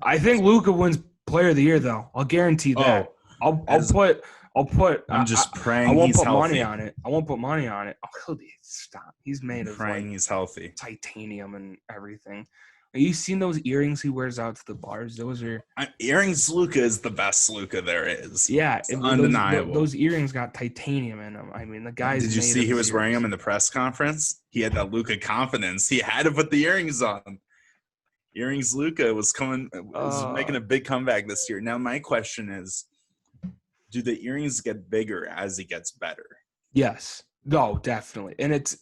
I think Luka wins Player of the Year, though. I'll guarantee that. Oh, I'll put. I'm just I praying won't he's put money healthy. on it. I won't put money on it. Oh, stop. He's I'm made of like praying he's healthy. titanium and everything. Have you seen those earrings he wears out to the bars? Those are Earrings Luca is the best Luca there is. yeah. It's Those undeniable. earrings got titanium in them. I mean, the guy's Did you made see of he was wearing them zeros. in the press conference? He had that Luca confidence. He had to put the earrings on. Earrings Luca was making a big comeback this year. Now my question is, do the earrings get bigger as he gets better? Yes. No, definitely. And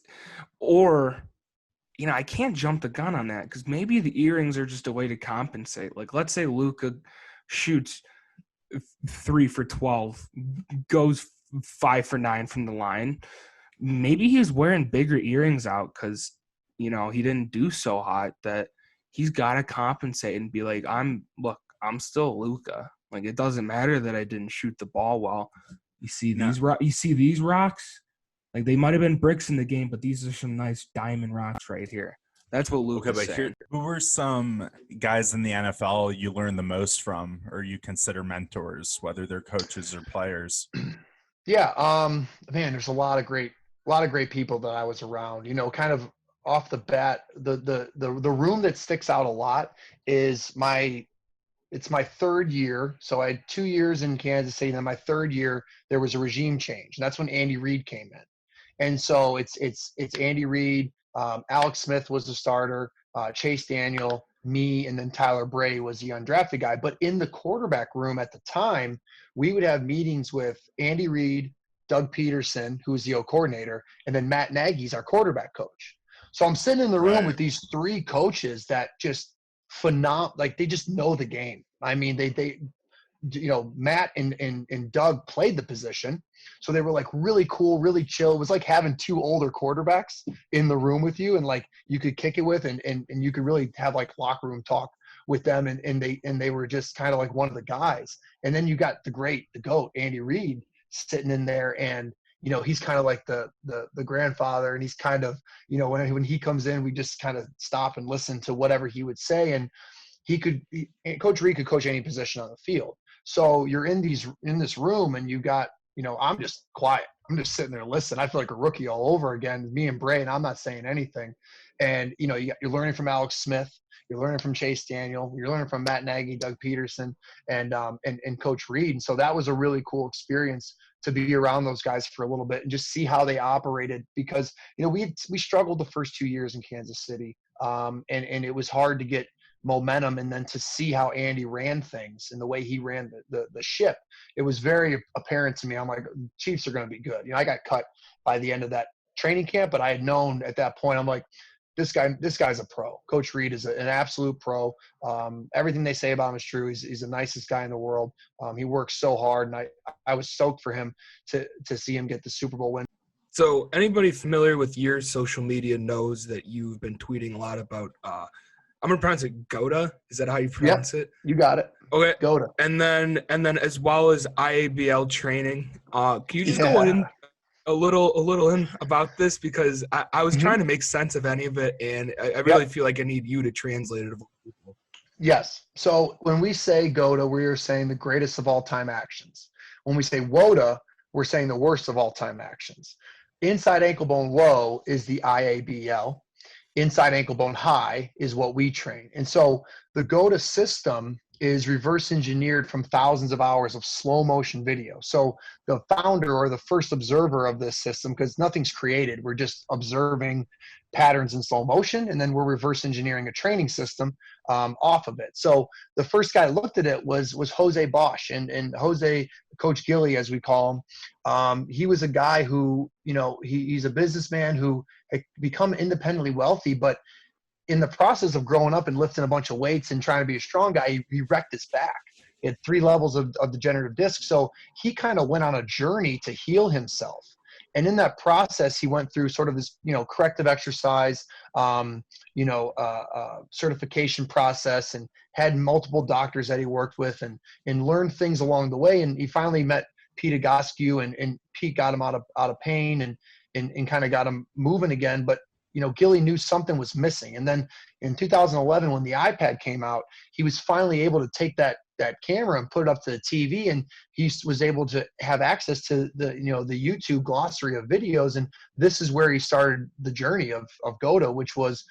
or I can't jump the gun on that because maybe the earrings are just a way to compensate. Like, let's say Luka shoots 3 for 12, goes 5 for 9 from the line. Maybe he's wearing bigger earrings out because, he didn't do so hot that he's got to compensate and be like, I'm still Luka. Like, it doesn't matter that I didn't shoot the ball well. You see these rocks? Like, they might have been bricks in the game, but these are some nice diamond rocks right here. That's what Luke was saying. Who were some guys in the NFL you learned the most from, or you consider mentors, whether they're coaches or players? Yeah, man, there's a lot of great people that I was around. Kind of off the bat, the room that sticks out a lot is it's my third year. So I had 2 years in Kansas City, and then my third year there was a regime change, and that's when Andy Reid came in. And so it's Andy Reid, Alex Smith was the starter, Chase Daniel, me, and then Tyler Bray was the undrafted guy. But in the quarterback room at the time, we would have meetings with Andy Reid, Doug Peterson, who was the O coordinator, and then Matt Nagy's our quarterback coach. So I'm sitting in the room with these 3 coaches that just like they just know the game. I mean, they Matt and Doug played the position. So they were like really cool, really chill. It was like having 2 older quarterbacks in the room with you and like you could kick it with and you could really have like locker room talk with them and they were just kind of like one of the guys. And then you got the GOAT, Andy Reid sitting in there and he's kind of like the grandfather and he's kind of, when he comes in, we just kind of stop and listen to whatever he would say. And Coach Reid could coach any position on the field. So you're in this room and you got, I'm just quiet. I'm just sitting there listening. I feel like a rookie all over again, me and Bray, and I'm not saying anything. And, you're learning from Alex Smith. You're learning from Chase Daniel. You're learning from Matt Nagy, Doug Peterson, and Coach Reid. And so that was a really cool experience to be around those guys for a little bit and just see how they operated because, we struggled the first 2 years in Kansas City. And it was hard to get momentum and then to see how Andy ran things and the way he ran the ship, it was very apparent to me. I'm like, Chiefs are going to be good. I got cut by the end of that training camp, but I had known at that point, I'm like, this guy's a pro. Coach Reid is an absolute pro. Everything they say about him is true. He's the nicest guy in the world. He works so hard, and I was stoked for him to see him get the Super Bowl win. So anybody familiar with your social media knows that you've been tweeting a lot about I'm gonna pronounce it Goda. Is that how you pronounce it? You got it. Okay. Goda. And then as well as IABL training, can you just go in a little in about this because I was trying to make sense of any of it, and I really feel like I need you to translate it. Yes. So when we say Goda, we are saying the greatest of all time actions. When we say WODA, we're saying the worst of all time actions. Inside ankle bone low is the IABL. Inside ankle bone high is what we train. And so the GOTA system is reverse engineered from thousands of hours of slow motion video. So the founder or the first observer of this system, because nothing's created, we're just observing patterns in slow motion, and then we're reverse engineering a training system off of it. So the first guy looked at it was Jose Bosch, and Jose, Coach Gilly, as we call him. He was a guy who, he's a businessman who had become independently wealthy, but in the process of growing up and lifting a bunch of weights and trying to be a strong guy, he wrecked his back. He had 3 levels of degenerative disc. So he kind of went on a journey to heal himself. And in that process, he went through sort of this, corrective exercise, certification process, and had multiple doctors that he worked with and learned things along the way. And he finally met Pete Agoscu, and Pete got him out of pain and kind of got him moving again. But Gilly knew something was missing. And then in 2011, when the iPad came out, he was finally able to take that camera and put it up to the TV, and he was able to have access to the YouTube glossary of videos. And this is where he started the journey of GOATA, which was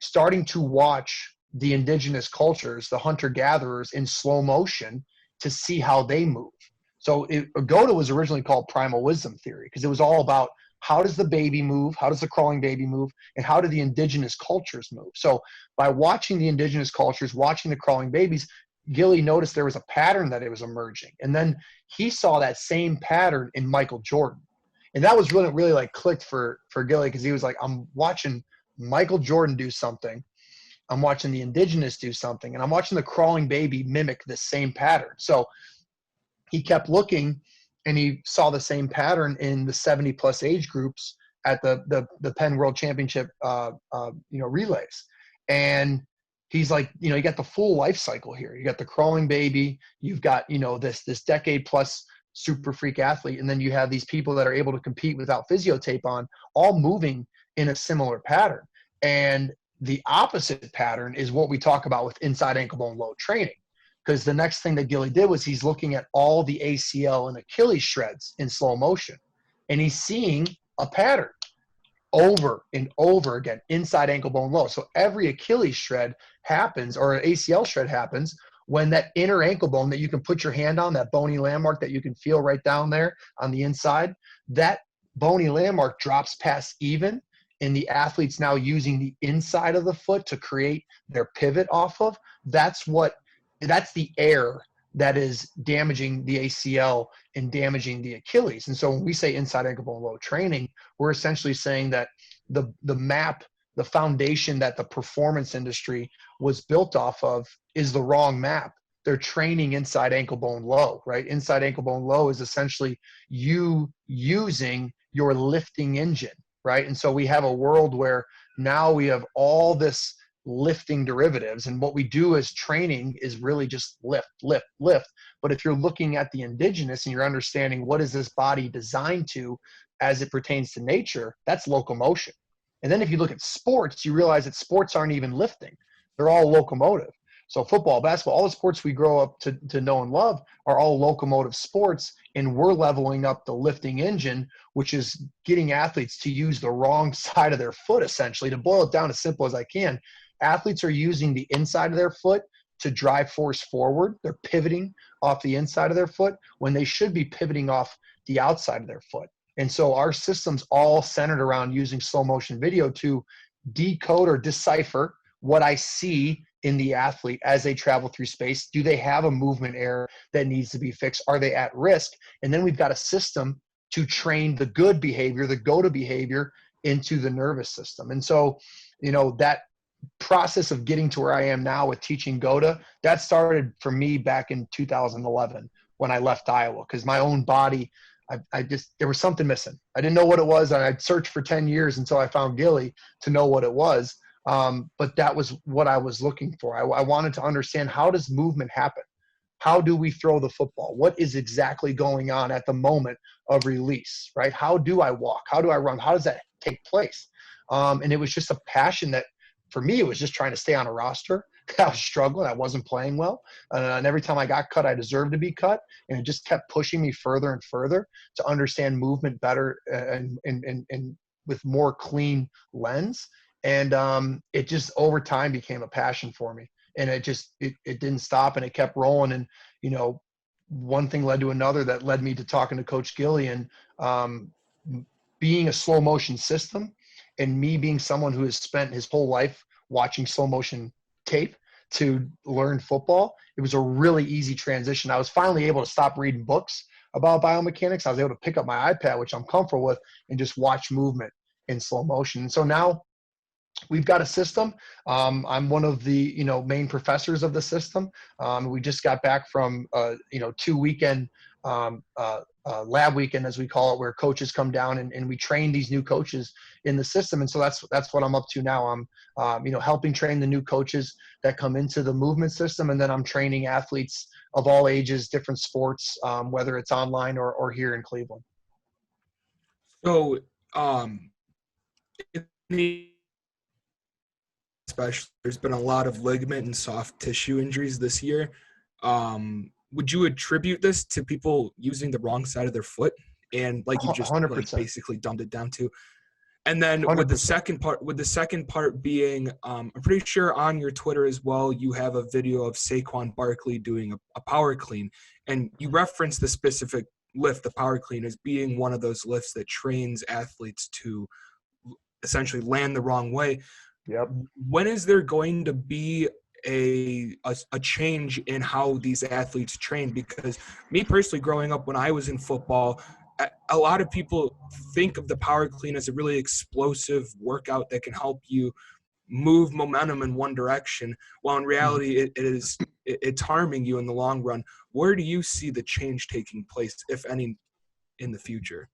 starting to watch the indigenous cultures, the hunter-gatherers, in slow motion to see how they move. So GOATA was originally called primal wisdom theory because it was all about how does the baby move, how does the crawling baby move, and how do the indigenous cultures move. So by watching the indigenous cultures, watching the crawling babies, Gilly noticed there was a pattern that it was emerging. And then he saw that same pattern in Michael Jordan. And that was really, really like clicked for Gilly, because he was like, I'm watching Michael Jordan do something. I'm watching the indigenous do something, and I'm watching the crawling baby mimic the same pattern. So he kept looking, and he saw the same pattern in the 70 plus age groups at the Penn World Championship, relays. And he's like, you got the full life cycle here. You got the crawling baby, you've got, this decade plus super freak athlete. And then you have these people that are able to compete without physio tape on, all moving in a similar pattern. And the opposite pattern is what we talk about with inside ankle bone load training. Because the next thing that Gilly did was he's looking at all the ACL and Achilles shreds in slow motion. And he's seeing a pattern over and over again, inside ankle bone low. So every Achilles shred happens, or an ACL shred happens, when that inner ankle bone that you can put your hand on, that bony landmark that you can feel right down there on the inside, that bony landmark drops past even, and the athlete's now using the inside of the foot to create their pivot off of. That's the air that is damaging the ACL and damaging the Achilles. And so when we say inside ankle bone low training, we're essentially saying that the map, the foundation that the performance industry was built off of is the wrong map. They're training inside ankle bone low, right? Inside ankle bone low is essentially you using your lifting engine, right? And so we have a world where now we have all this lifting derivatives, and what we do as training is really just lift. But if you're looking at the indigenous and you're understanding what is this body designed to as it pertains to nature, that's locomotion. And then if you look at sports, you realize that sports aren't even lifting, they're all locomotive. So football, basketball, all the sports we grow up to know and love are all locomotive sports, and we're leveling up the lifting engine, which is getting athletes to use the wrong side of their foot. Essentially, to boil it down as simple as I can, athletes are using the inside of their foot to drive force forward. They're pivoting off the inside of their foot when they should be pivoting off the outside of their foot. And so our system's all centered around using slow motion video to decode or decipher what I see in the athlete as they travel through space. Do they have a movement error that needs to be fixed? Are they at risk? And then we've got a system to train the good behavior, the GOATA behavior, into the nervous system. And so, that process of getting to where I am now with teaching GOATA, that started for me back in 2011 when I left Iowa, because my own body, there was something missing. I didn't know what it was, and I'd searched for 10 years until I found Gilly to know what it was. But that was what I was looking for. I wanted to understand, how does movement happen? How do we throw the football? What is exactly going on at the moment of release, right? How do I walk? How do I run? How does that take place? And it was just a passion that, for me, it was just trying to stay on a roster. I was struggling. I wasn't playing well. And every time I got cut, I deserved to be cut. And it just kept pushing me further and further to understand movement better and with more clean lens. And it just over time became a passion for me. And it didn't stop, and it kept rolling. And, one thing led to another that led me to talking to Coach Gilly, and being a slow motion system, and me being someone who has spent his whole life watching slow motion tape to learn football. It was a really easy transition. I was finally able to stop reading books about biomechanics. I was able to pick up my iPad, which I'm comfortable with, and just watch movement in slow motion. And so now we've got a system. I'm one of the main professors of the system. We just got back from 2-weekend lab weekend, as we call it, where coaches come down and we train these new coaches in the system. And so that's what I'm up to now. I'm helping train the new coaches that come into the movement system, and then I'm training athletes of all ages, different sports, whether it's online or here in Cleveland. So in the especially, there's been a lot of ligament and soft tissue injuries this year. Would you attribute this to people using the wrong side of their foot? And like you just like 100%. basically dumbed it down to. And then 100%. with the second part being, I'm pretty sure on your Twitter as well, you have a video of Saquon Barkley doing a power clean, and you reference the specific lift, the power clean, as being one of those lifts that trains athletes to essentially land the wrong way. Yep. When is there going to be a change in how these athletes train? Because me personally, growing up when I was in football, a lot of people think of the power clean as a really explosive workout that can help you move momentum in one direction, while in reality it's harming you in the long run. Where do you see the change taking place, if any, in the future?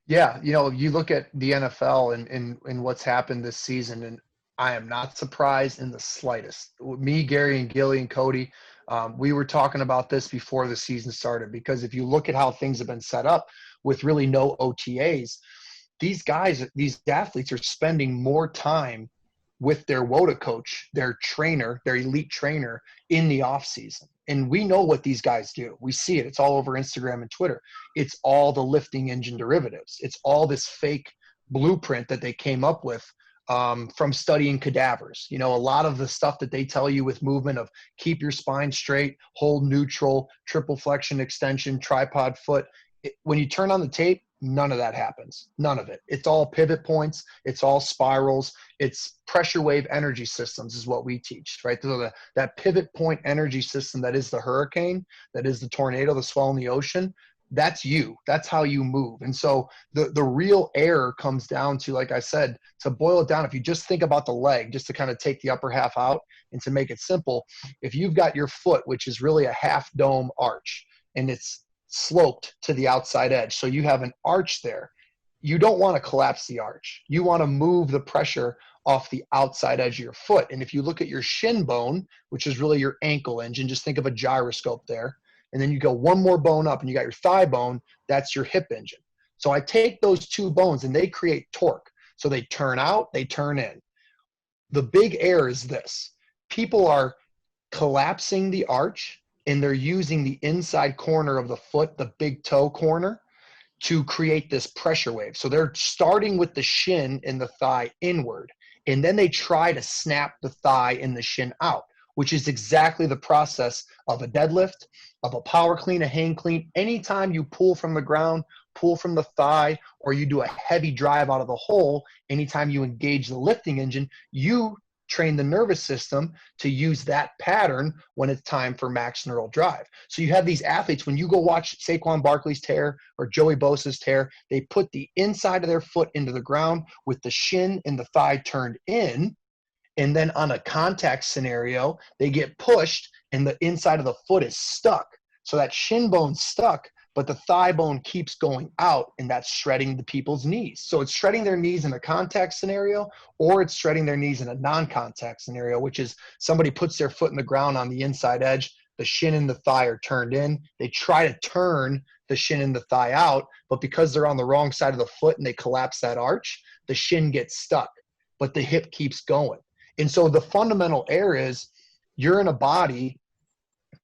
Yeah, you look at the NFL and what's happened this season, and I am not surprised in the slightest. Me, Gary, and Gilly and Cody, we were talking about this before the season started, because if you look at how things have been set up with really no OTAs, these athletes are spending more time with their WOTA coach, their trainer, their elite trainer in the off season. And we know what these guys do. We see it. It's all over Instagram and Twitter. It's all the lifting engine derivatives. It's all this fake blueprint that they came up with from studying cadavers. A lot of the stuff that they tell you with movement of keep your spine straight, hold neutral, triple flexion extension, tripod foot. When you turn on the tape, none of that happens. None of it. It's all pivot points. It's all spirals. It's pressure wave energy systems is what we teach, right? So that pivot point energy system that is the hurricane, that is the tornado, the swell in the ocean, that's you. That's how you move. And so the real error comes down to, like I said, to boil it down, if you just think about the leg, just to kind of take the upper half out and to make it simple, if you've got your foot, which is really a half dome arch, and it's sloped to the outside edge, so you have an arch there, you don't want to collapse the arch. You want to move the pressure off the outside edge of your foot. And if you look at your shin bone, which is really your ankle engine, just think of a gyroscope there. And then you go one more bone up and you got your thigh bone, that's your hip engine. So I take those two bones and they create torque. So they turn out, they turn in. The big error is this: people are collapsing the arch and they're using the inside corner of the foot, the big toe corner, to create this pressure wave. So they're starting with the shin and the thigh inward, and then they try to snap the thigh and the shin out, which is exactly the process of a deadlift, of a power clean, a hang clean. Anytime you pull from the ground, pull from the thigh, or you do a heavy drive out of the hole, anytime you engage the lifting engine, you train the nervous system to use that pattern when it's time for max neural drive. So you have these athletes, when you go watch Saquon Barkley's tear or Joey Bosa's tear, they put the inside of their foot into the ground with the shin and the thigh turned in. And then on a contact scenario, they get pushed and the inside of the foot is stuck. So that shin bone's stuck, but the thigh bone keeps going out, and that's shredding the people's knees. So it's shredding their knees in a contact scenario, or it's shredding their knees in a non-contact scenario, which is somebody puts their foot in the ground on the inside edge, the shin and the thigh are turned in. They try to turn the shin and the thigh out, but because they're on the wrong side of the foot and they collapse that arch, the shin gets stuck, but the hip keeps going. And so the fundamental error is you're in a body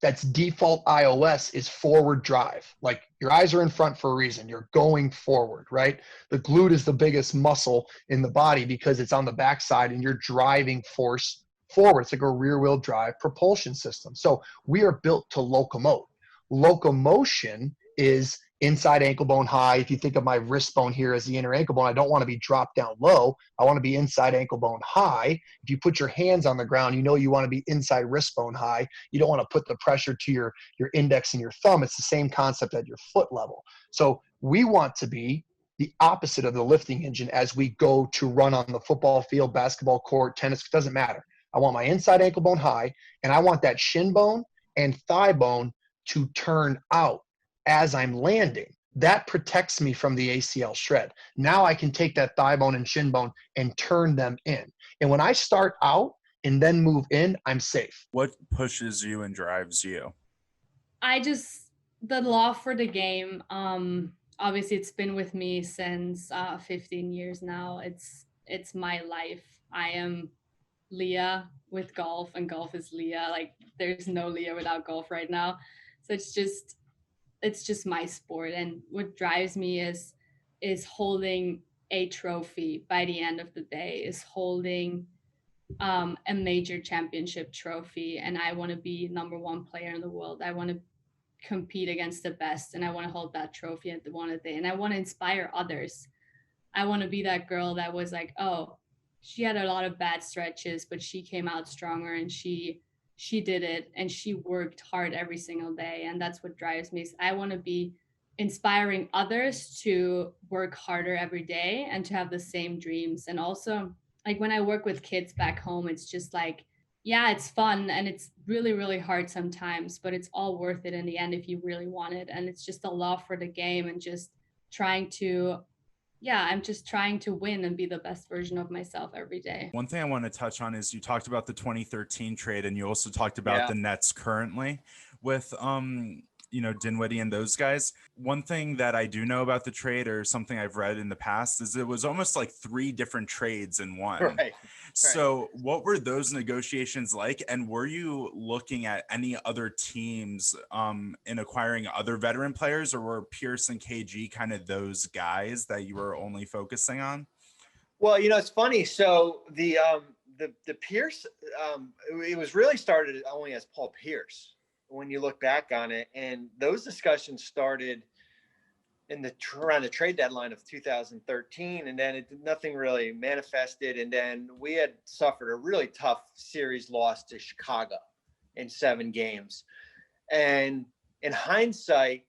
that's default iOS is forward drive. Like your eyes are in front for a reason. You're going forward, right? The glute is the biggest muscle in the body because it's on the backside and you're driving force forward. It's like a rear wheel drive propulsion system. So we are built to locomote. Locomotion is inside ankle bone high. If you think of my wrist bone here as the inner ankle bone, I don't want to be dropped down low. I want to be inside ankle bone high. If you put your hands on the ground, you want to be inside wrist bone high. You don't want to put the pressure to your index and your thumb. It's the same concept at your foot level. So we want to be the opposite of the lifting engine as we go to run on the football field, basketball court, tennis, it doesn't matter. I want my inside ankle bone high, and I want that shin bone and thigh bone to turn out as I'm landing. That protects me from the ACL shred. Now I can take that thigh bone and shin bone and turn them in. And when I start out and then move in, I'm safe. What pushes you and drives you? The love for the game. Obviously it's been with me since 15 years now. It's my life. I am Leah with golf, and golf is Leah. Like there's no Leah without golf right now. So it's just my sport, and what drives me is holding a trophy by the end of the day, is holding a major championship trophy, and I want to be number one player in the world. I want to compete against the best, and I want to hold that trophy at the one of the day, and I want to inspire others. I want to be that girl that was like, oh, she had a lot of bad stretches, but she came out stronger, and she did it, and she worked hard every single day, and that's what drives me. I want to be inspiring others to work harder every day and to have the same dreams. And also, like when I work with kids back home, it's just like, yeah, it's fun and it's really, really hard sometimes, but it's all worth it in the end if you really want it. And it's just a love for the game and just trying to, yeah, I'm just trying to win and be the best version of myself every day. One thing I want to touch on is you talked about the 2013 trade, and you also talked about the Nets currently with Dinwiddie and those guys. One thing that I do know about the trade, or something I've read in the past, is it was almost like 3 different trades in one. Right. So what were those negotiations like? And were you looking at any other teams in acquiring other veteran players, or were Pierce and KG kind of those guys that you were only focusing on? Well, it's funny. So the Pierce, it was really started only as Paul Pierce when you look back on it, and those discussions started around the trade deadline of 2013, and then nothing really manifested, and then we had suffered a really tough series loss to Chicago in 7 games, and in hindsight,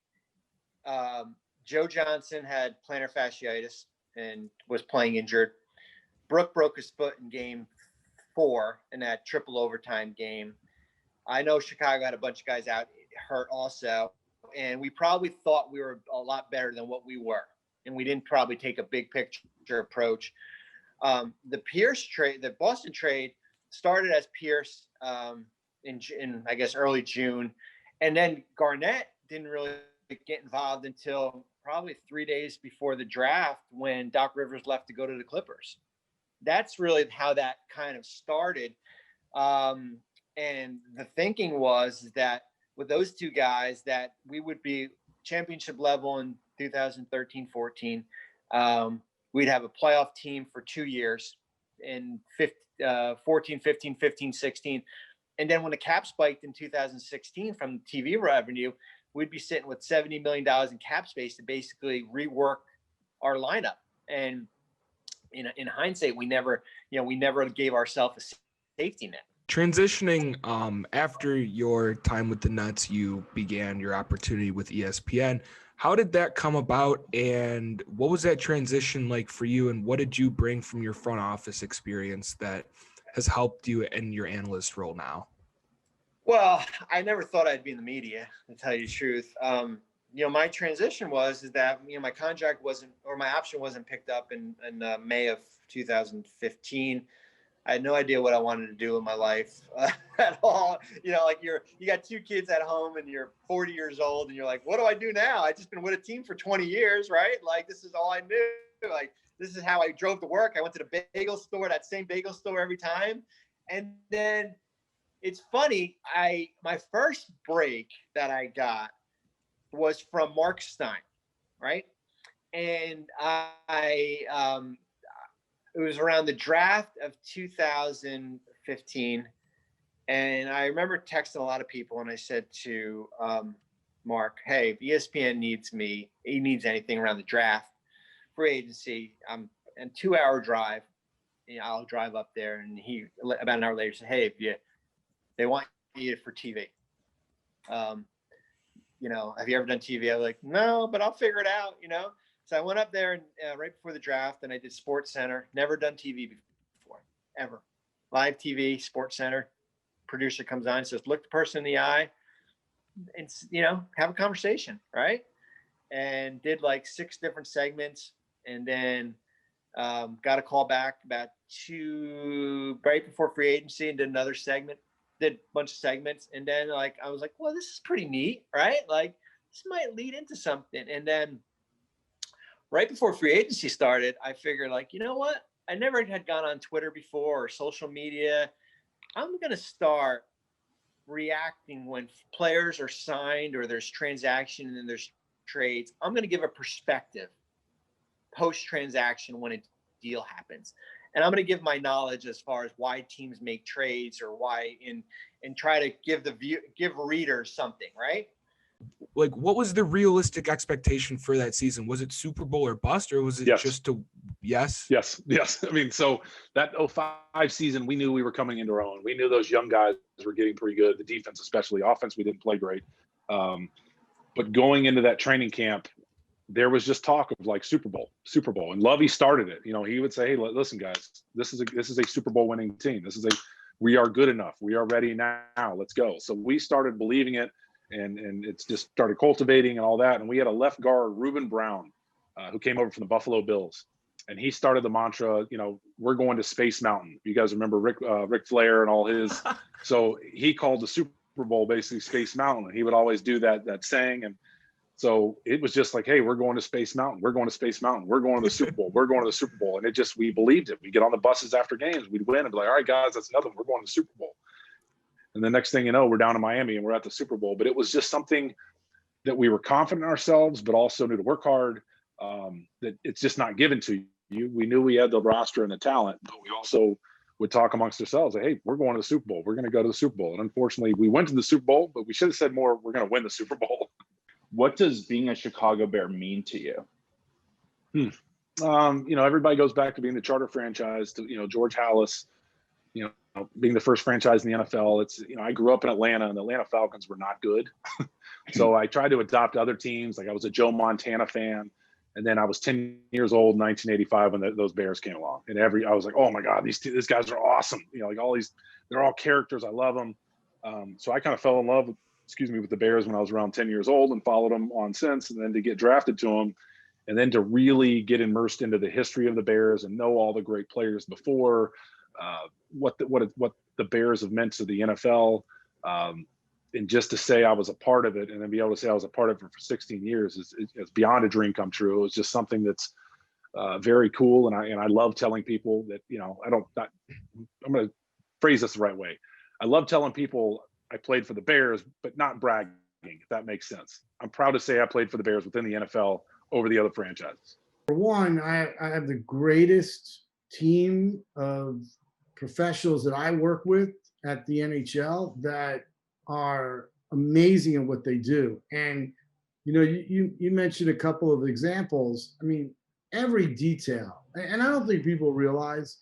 Joe Johnson had plantar fasciitis and was playing injured. Brooke broke his foot in game 4 in that triple overtime game. I know Chicago had a bunch of guys out hurt also, and we probably thought we were a lot better than what we were, and we didn't probably take a big picture approach. The Pierce trade, the Boston trade, started as Pierce in I guess early June, and then Garnett didn't really get involved until probably 3 days before the draft when Doc Rivers left to go to the Clippers. That's really how that kind of started. And the thinking was that with those 2 guys that we would be championship level in 2013-14. We'd have a playoff team for 2 years in 14, 15, 15, 16. And then when the cap spiked in 2016 from TV revenue, we'd be sitting with $70 million in cap space to basically rework our lineup. And in hindsight, we never gave ourselves a safety net. Transitioning after your time with the Nets, you began your opportunity with ESPN. How did that come about, and what was that transition like for you, and what did you bring from your front office experience that has helped you in your analyst role now? Well, I never thought I'd be in the media, to tell you the truth. My transition was that my contract wasn't, or my option wasn't picked up in May of 2015. I had no idea what I wanted to do in my life at all. Like you got 2 kids at home and you're 40 years old and you're like, what do I do now? I've just been with a team for 20 years, right? Like, this is all I knew. Like, this is how I drove to work. I went to the bagel store, that same bagel store every time. And then it's funny. My first break that I got was from Mark Stein, right? And it was around the draft of 2015. And I remember texting a lot of people, and I said to Mark, hey, if ESPN needs me, he needs anything around the draft, free agency, I'm a 2-hour drive. I'll drive up there. And he, about an hour later, said, hey, they want you for TV. Have you ever done TV? I was like, no, but I'll figure it out, So I went up there and right before the draft, and I did Sports Center. Never done TV before, ever. Live TV, Sports Center. Producer comes on and says, look the person in the eye and, have a conversation, right? And did like 6 different segments, and then got a call back about 2 right before free agency, and did another segment, did a bunch of segments. And then I was like, well, this is pretty neat, right? Like, this might lead into something. And then right before free agency started, I figured, like, you know what? I never had gone on Twitter before or social media. I'm going to start reacting when players are signed or there's transaction and then there's trades. I'm going to give a perspective post-transaction when a deal happens. And I'm going to give my knowledge as far as why teams make trades or why and try to give readers something, right? Like, what was the realistic expectation for that season? Was it Super Bowl or bust, or was it just to Yes. I mean, so that 05 season, we knew we were coming into our own. We knew those young guys were getting pretty good. The defense, especially. Offense, we didn't play great. But going into that training camp, there was just talk of like Super Bowl. And Lovey started it. You know, he would say, "Hey, listen, guys, this is a Super Bowl winning team. We are good enough. We are ready now. Let's go." So we started believing it, and it's just started cultivating and all that. And we had a left guard, Reuben Brown, who came over from the Buffalo Bills. And he started the mantra, you know, we're going to Space Mountain. You guys remember Ric Flair and all his. So he called the Super Bowl basically Space Mountain. And he would always do that saying. And so it was just like, hey, we're going to Space Mountain. We're going to Space Mountain. We're going to the Super Bowl. We're going to the Super Bowl. And we believed it. We get on the buses after games. We'd win and be like, all right, guys, that's another one. We're going to the Super Bowl. And the next thing you know, we're down in Miami and we're at the Super Bowl. But it was just something that we were confident in ourselves, but also knew to work hard. That it's just not given to you. We knew we had the roster and the talent, but we also would talk amongst ourselves. Like, hey, we're going to the Super Bowl. We're going to go to the Super Bowl. And unfortunately, we went to the Super Bowl, but we should have said more. We're going to win the Super Bowl. What does being a Chicago Bear mean to you? You know, everybody goes back to being the charter franchise, to, you know, George Halas, you know, being the first franchise in the NFL. It's, you know, I grew up in Atlanta and the Atlanta Falcons were not good. So I tried to adopt other teams. Like I was a Joe Montana fan. And then I was 10 years old in 1985 when those Bears came along. And I was like, oh my God, these guys are awesome. You know, like they're all characters. I love them. So I kind of fell in love with the Bears when I was around 10 years old and followed them on since. And then to get drafted to them and then to really get immersed into the history of the Bears and know all the great players before, what the Bears have meant to the NFL. And just to say I was a part of it and then be able to say I was a part of it for 16 years is beyond a dream come true. It was just something that's very cool. And I love telling people that, you know, I'm going to phrase this the right way. I love telling people I played for the Bears, but not bragging, if that makes sense. I'm proud to say I played for the Bears within the NFL over the other franchises. For one, I have the greatest team of professionals that I work with at the NHL that are amazing at what they do. And, you know, you mentioned a couple of examples. I mean, every detail, and I don't think people realize,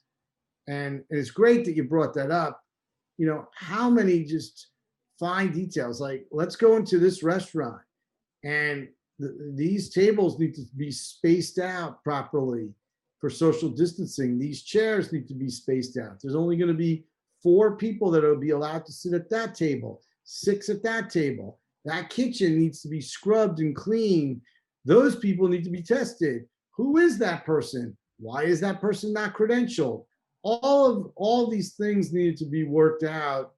and it's great that you brought that up, you know, how many just fine details, like let's go into this restaurant and these tables need to be spaced out properly for social distancing. These chairs need to be spaced out. There's only going to be 4 people that will be allowed to sit at that table. 6 at that table. That kitchen needs to be scrubbed and cleaned. Those people need to be tested. Who is that person? Why is that person not credentialed? All these things needed to be worked out.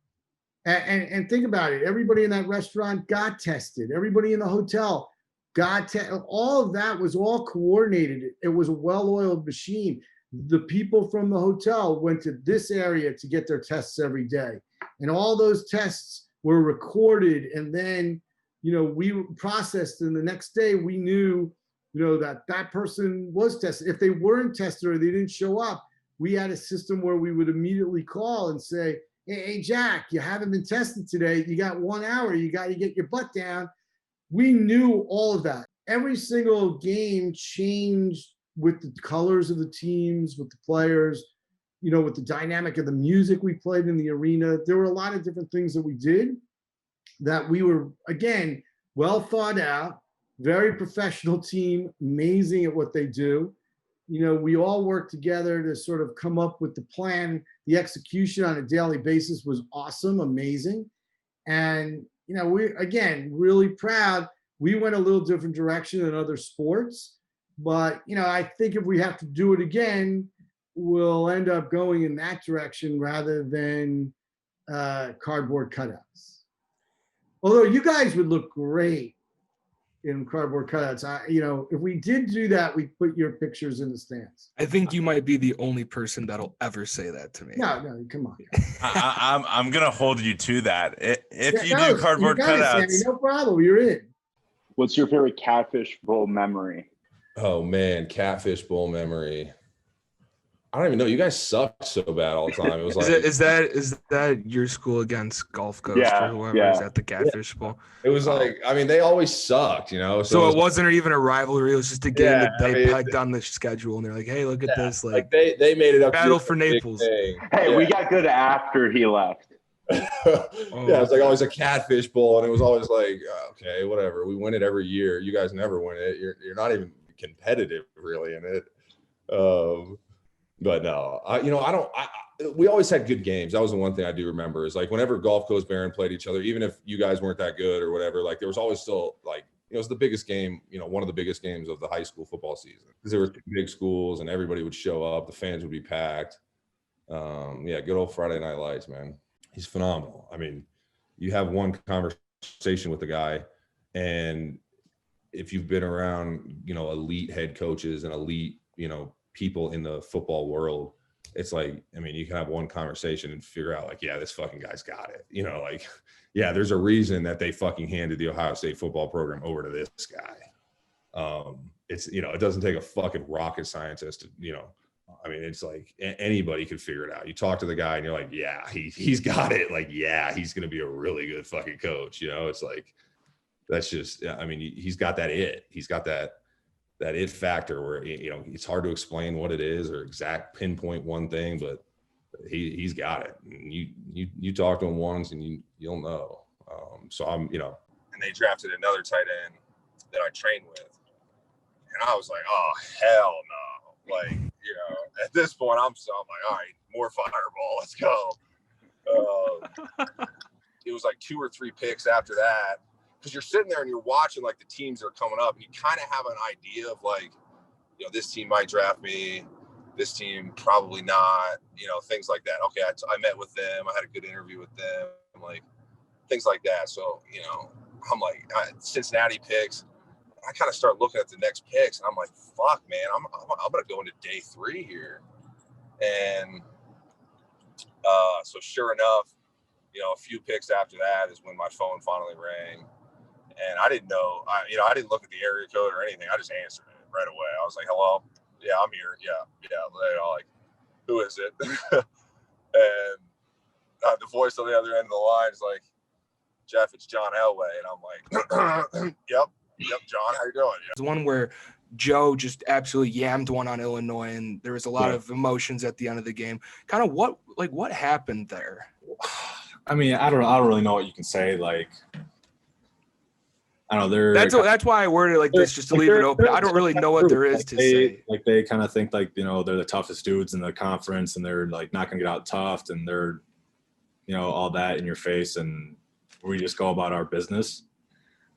And think about it. Everybody in that restaurant got tested. Everybody in the hotel got tested. All of that was all coordinated. It was a well-oiled machine. The people from the hotel went to this area to get their tests every day. And all those tests were recorded, and then, you know, we processed, and the next day we knew, you know, that person was tested. If they weren't tested or they didn't show up, we had a system where we would immediately call and say, hey, Jack, you haven't been tested today. You got 1 hour. You got to get your butt down. We knew all of that. Every single game changed with the colors of the teams, with the players, you know, with the dynamic of the music we played in the arena. There were a lot of different things that we did that we were, again, well thought out, very professional team, amazing at what they do. You know, we all worked together to sort of come up with the plan. The execution on a daily basis was awesome, amazing. And, you know, we, again, really proud. We went a little different direction than other sports, but, you know, I think if we have to do it again, we'll end up going in that direction rather than cardboard cutouts. Although you guys would look great in cardboard cutouts. If we did do that, we'd put your pictures in the stands. I think you might be the only person that'll ever say that to me. No, come on. I'm gonna hold you to that. If you No, do cardboard you got it, cutouts, Sammy, no problem. You're in. What's your favorite Catfish Bowl memory? Oh man, Catfish Bowl memory. I don't even know. You guys sucked so bad all the time. It was like, is that your school against Gulf Coast Yeah, or whoever yeah. is at the Catfish Bowl? it was like, I mean, they always sucked, So it wasn't even a rivalry. It was just a game Yeah, that they I mean, pegged on the schedule, and they're like, "Hey, look at this!" like they made it up. to Battle be a for big Naples. thing. Hey, Yeah. we got good after he left. Yeah, it was like always a Catfish Bowl, and it was always like, okay, whatever. We win it every year. You guys never win it. You're not even competitive really in it. But no, we always had good games. That was the one thing I do remember is like whenever Gulf Coast Barron played each other, even if you guys weren't that good or whatever, like there was always still like, it was the biggest game, one of the biggest games of the high school football season because there were big schools and everybody would show up. The fans would be packed. Yeah, good old Friday Night Lights, man. He's phenomenal. I mean, you have one conversation with the guy, and if you've been around, elite head coaches and elite, people in the football world, it's like, I mean, you can have one conversation and figure out like, yeah, this fucking guy's got it. Like, yeah, there's a reason that they fucking handed the Ohio State football program over to this guy. It's, it doesn't take a fucking rocket scientist to, I mean, it's like anybody could figure it out. You talk to the guy and you're like, yeah, he's got it. Like, yeah, he's going to be a really good fucking coach. It's like, that's just, I mean, he's got that it. He's got that it factor where, it's hard to explain what it is or exact pinpoint one thing, but he's got it. And you talk to him once and you'll know. So I'm, and they drafted another tight end that I trained with. And I was like, oh, hell no. Like, at this point, I'm like, all right, more fireball. Let's go. It was like 2 or 3 picks after that. Because you're sitting there and you're watching like the teams that are coming up, and you kind of have an idea of like, this team might draft me, this team probably not, things like that. Okay, I met with them, I had a good interview with them, like things like that. So I'm like, Cincinnati picks. I kind of start looking at the next picks, and I'm like, fuck, man, I'm gonna go into day 3 here, and so sure enough, a few picks after that is when my phone finally rang. And I didn't know, I didn't look at the area code or anything. I just answered it right away. I was like, hello? Yeah, I'm here. Yeah. Like, who is it? And the voice on the other end of the line is like, Jeff, it's John Elway. And I'm like, yep, John, how you doing? It's one where Joe just absolutely yammed one on Illinois, and there was a lot of emotions at the end of the game. Kind of what happened there? I mean, I don't really know what you can say. Like, I don't know. That's why I worded it like this, just to leave it open. I don't really know what there is to say. Like they kind of think like, they're the toughest dudes in the conference, and they're like not gonna get out toughed, and they're, all that in your face, and we just go about our business.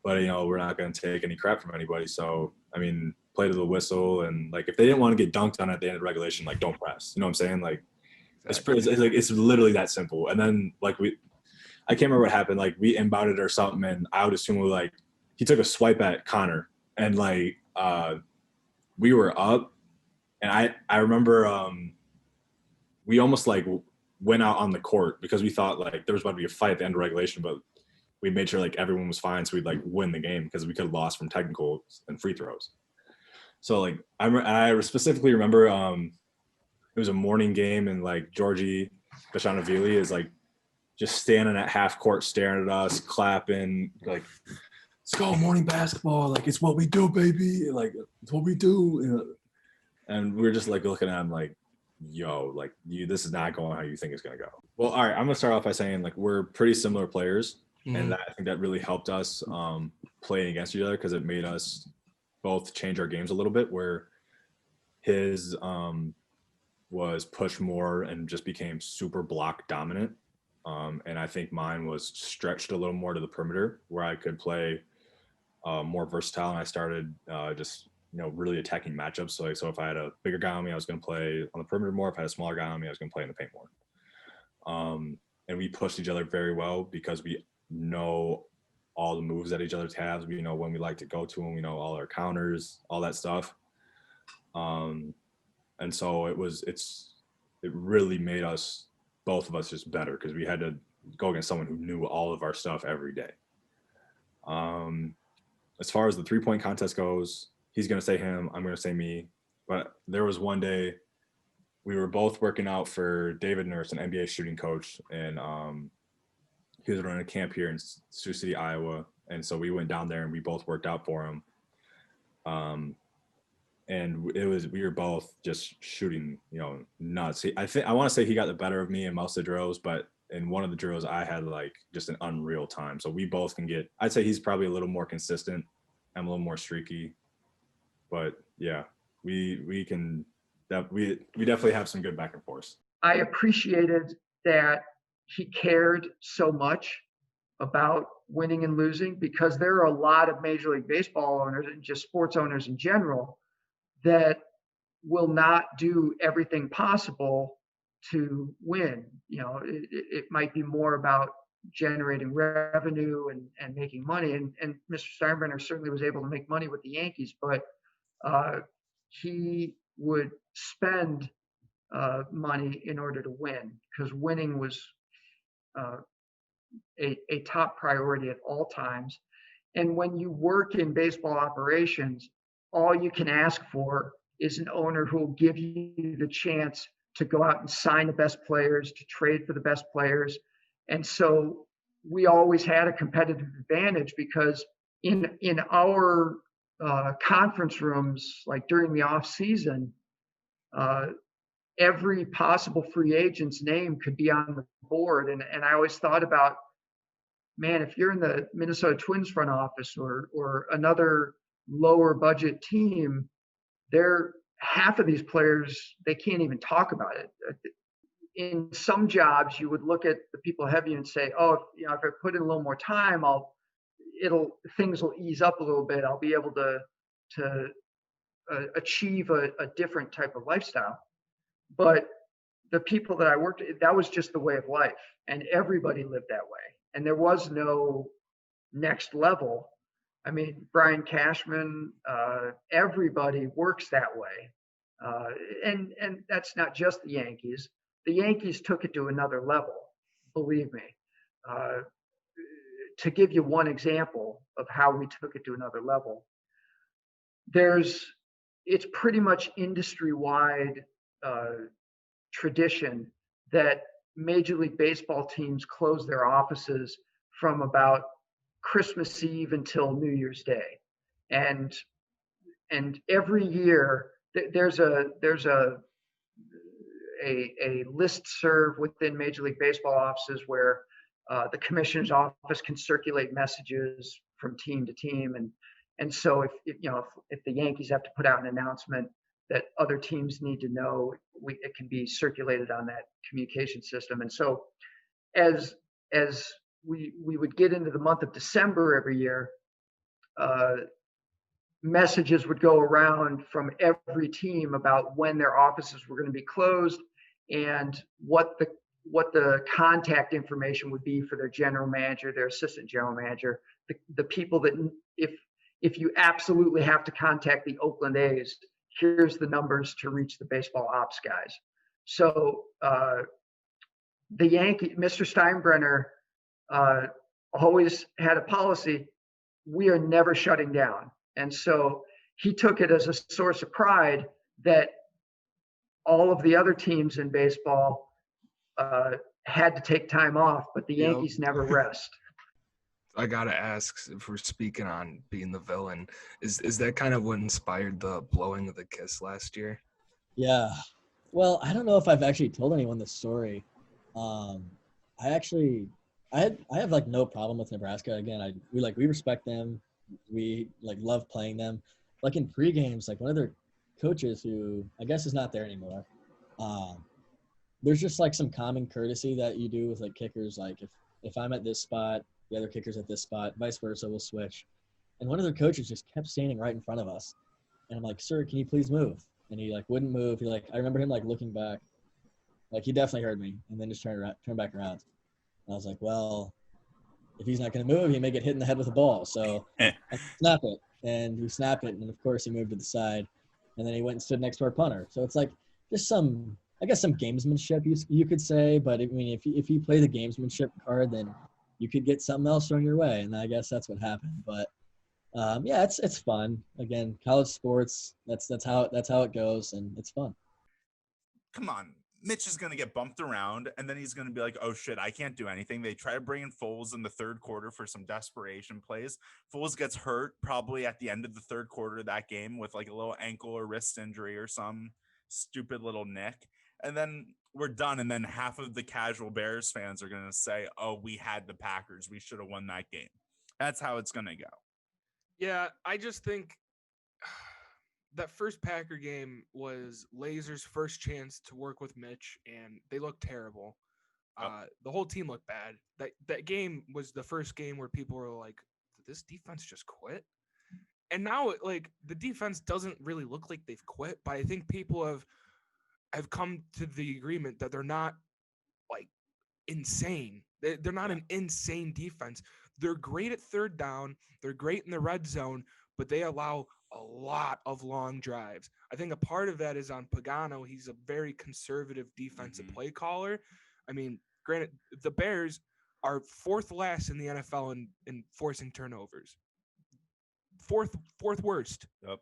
But we're not gonna take any crap from anybody. So I mean, play to the whistle, and like if they didn't want to get dunked on at the end of regulation, like don't press. You know what I'm saying? Like it's literally that simple. And then like I can't remember what happened. Like we inbounded or something, and I would assume he took a swipe at Connor, and like we were up, and I remember we almost like went out on the court because we thought like there was about to be a fight at the end of regulation, but we made sure like everyone was fine, so we'd like win the game because we could have lost from technical and free throws. So like I specifically remember it was a morning game, and like Georgie Bashanavili is like just standing at half court staring at us, clapping, like, let's go, morning basketball. Like, it's what we do, baby. Like, it's what we do. And we were just like looking at him like, yo, like this is not going how you think it's going to go. Well, all right, I'm going to start off by saying like we're pretty similar players. And I think that really helped us playing against each other because it made us both change our games a little bit, where his was push more and just became super block dominant. And I think mine was stretched a little more to the perimeter where I could play more versatile. And I started just, really attacking matchups. So if I had a bigger guy on me, I was going to play on the perimeter more. If I had a smaller guy on me, I was going to play in the paint more. And we pushed each other very well because we know all the moves that each other has. We know when we like to go to them. We know all our counters, all that stuff. And so it really made both of us just better because we had to go against someone who knew all of our stuff every day. As far as the 3-point contest goes, he's going to say him, I'm going to say me. But there was one day we were both working out for David Nurse, an NBA shooting coach, and he was running a camp here in Sioux City, Iowa. And so we went down there and we both worked out for him. And we were both just shooting, nuts. I want to say he got the better of me in most of the drills, but in one of the drills I had like just an unreal time. So we both can I'd say he's probably a little more consistent. I'm a little more streaky, but yeah, we definitely have some good back and forth. I appreciated that he cared so much about winning and losing, because there are a lot of Major League Baseball owners and just sports owners in general that will not do everything possible to win. It might be more about generating revenue and making money. And Mr. Steinbrenner certainly was able to make money with the Yankees, but he would spend money in order to win, because winning was a top priority at all times. And when you work in baseball operations, all you can ask for is an owner who will give you the chance to go out and sign the best players, to trade for the best players. And so we always had a competitive advantage, because in our conference rooms, like during the off season, every possible free agent's name could be on the board. And I always thought about, man, if you're in the Minnesota Twins front office or another lower budget team, half of these players, they can't even talk about it. In some jobs, you would look at the people ahead of you and say, oh, if I put in a little more time, things will ease up a little bit. I'll be able to achieve a different type of lifestyle. But the people that I worked with, that was just the way of life, and everybody lived that way. And there was no next level. I mean, Brian Cashman, everybody works that way. And that's not just the Yankees. The Yankees took it to another level, believe me. To give you one example of how we took it to another level, it's pretty much industry-wide tradition that Major League Baseball teams close their offices from about Christmas Eve until New Year's Day. And every year there's a listserv within Major League Baseball offices where the commissioner's office can circulate messages from team to team. And so if the Yankees have to put out an announcement that other teams need to know, it can be circulated on that communication system. And so as we would get into the month of December every year, messages would go around from every team about when their offices were going to be closed and what the contact information would be for their general manager, their assistant general manager, the people that if you absolutely have to contact the Oakland A's, here's the numbers to reach the baseball ops guys. So the Mr. Steinbrenner always had a policy, we are never shutting down. And so he took it as a source of pride that all of the other teams in baseball had to take time off, but the Yankees never rest. I gotta ask, if we're speaking on being the villain, is that kind of what inspired the blowing of the kiss last year? Yeah. Well, I don't know if I've actually told anyone this story. I have like no problem with Nebraska. Again, we respect them. We love playing them. Like in pre-games, like one of their coaches who I guess is not there anymore. There's just like some common courtesy that you do with like kickers. Like if I'm at this spot, the other kicker's at this spot, vice versa, we'll switch. And one of their coaches just kept standing right in front of us. And I'm like, sir, can you please move? And he wouldn't move. I remember him looking back. He definitely heard me and then just turned back around. And I was like, well, if he's not going to move, he may get hit in the head with a ball. So I snap it, and we snap it, and of course he moved to the side, and then he went and stood next to our punter. So it's like just some gamesmanship you could say, but I mean if you play the gamesmanship card, then you could get something else thrown your way, and I guess that's what happened. But yeah, it's fun. Again, college sports, that's how it goes, and it's fun. Come on. Mitch is going to get bumped around, and then he's going to be like, oh, shit, I can't do anything. They try to bring in Foles in the third quarter for some desperation plays. Foles gets hurt probably at the end of the third quarter of that game with like a little ankle or wrist injury or some stupid little nick. And then we're done, and then half of the casual Bears fans are going to say, oh, we had the Packers. We should have won that game. That's how it's going to go. Yeah, I just think that first Packer game was Lazer's first chance to work with Mitch, and they looked terrible. The whole team looked bad. That game was the first game where people were like, did this defense just quit? And now, like, the defense doesn't really look like they've quit, but I think people have come to the agreement that they're not, like, insane. They're not an insane defense. They're great at third down. They're great in the red zone, but they allow a lot of long drives. I think a part of that is on Pagano. He's a very conservative defensive play caller. I mean, granted, the Bears are fourth last in the NFL in forcing turnovers. Fourth worst. Yep.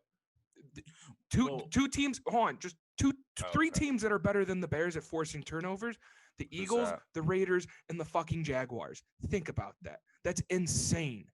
Two teams. Hold on, just three teams that are better than the Bears at forcing turnovers: the Eagles, the Raiders, and the fucking Jaguars. Think about that. That's insane.